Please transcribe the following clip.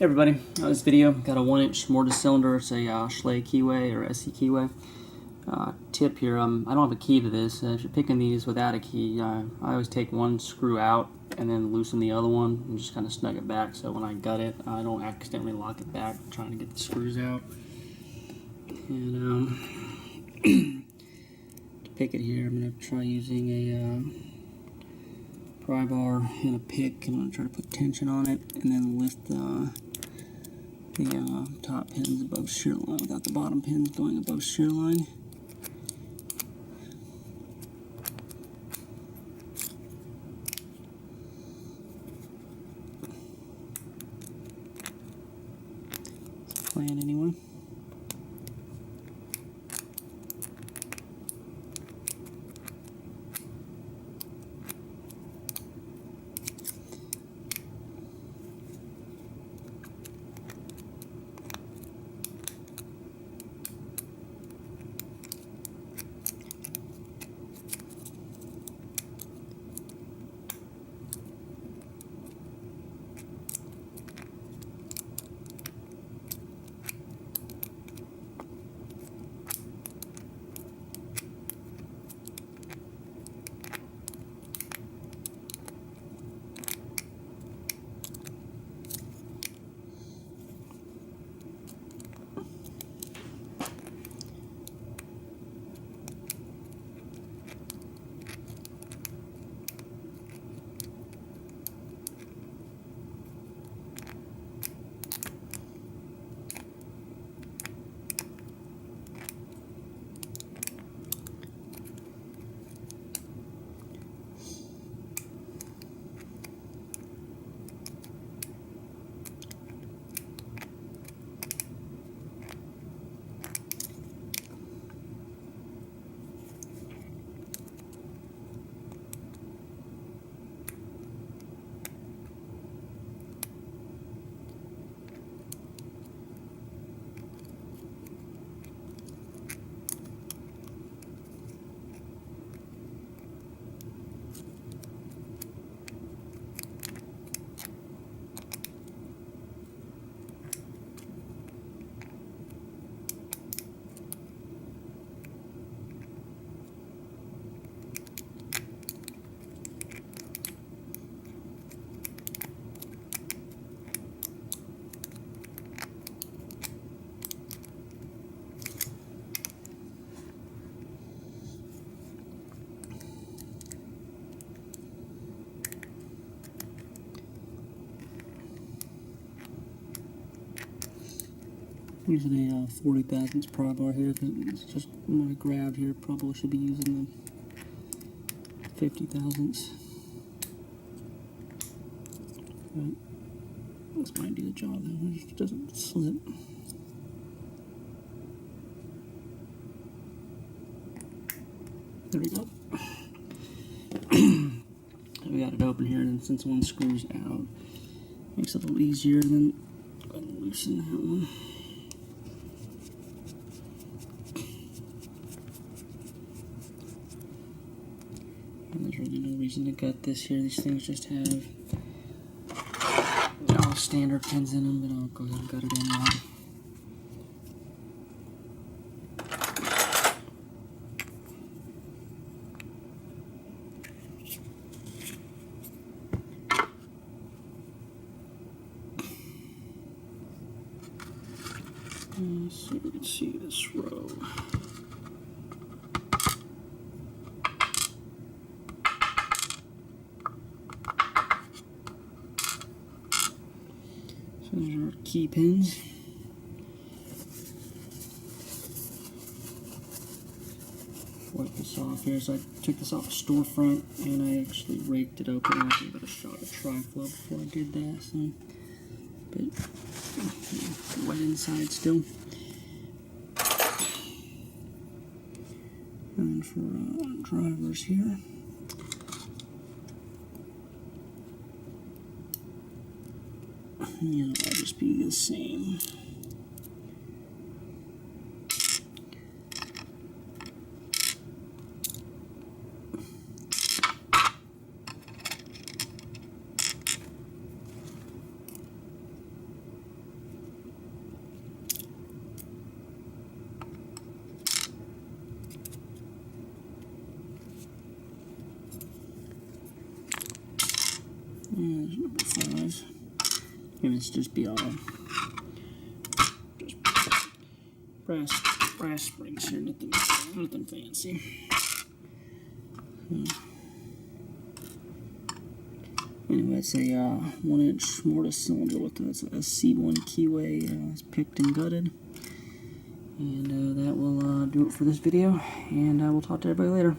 Hey everybody, this video got a 1-inch mortise cylinder. It's a Schlage keyway or SC keyway. Tip here, I don't have a key to this. If you're picking these without a key, I always take one screw out and then loosen the other one and just kind of snug it back so when I gut it, I don't accidentally lock it back trying to get the screws out. And to pick it here, I'm going to try using a pry bar and a pick. I'm going to try to put tension on it and then lift the top pins above shear line without the bottom pins going above shear line. That's the plan anyway. Using a 40 thousandths pry bar here, because it's just what I grabbed here. Probably should be using the 50 thousandths. But this might do the job though, it doesn't slip. There we go. We got it open here, and since one screws out, makes it a little easier. Then go ahead and loosen that one. And there's really no reason to gut this here. These things just have all standard pins in them, but I'll go ahead and gut it anyway. Let's see if we can see this row. So those are our key pins. Wipe this off here. So I took this off a storefront and I actually raked it open. I gave it a shot of tri-flow before I did that. So, but wet inside still. And for drivers here. Yeah, I'll just be the same. Number 5. And it's just be all just brass springs here, nothing fancy. Anyway, it's a 1-inch mortise cylinder with a C1 keyway. It's picked and gutted. And that will do it for this video, and I will talk to everybody later.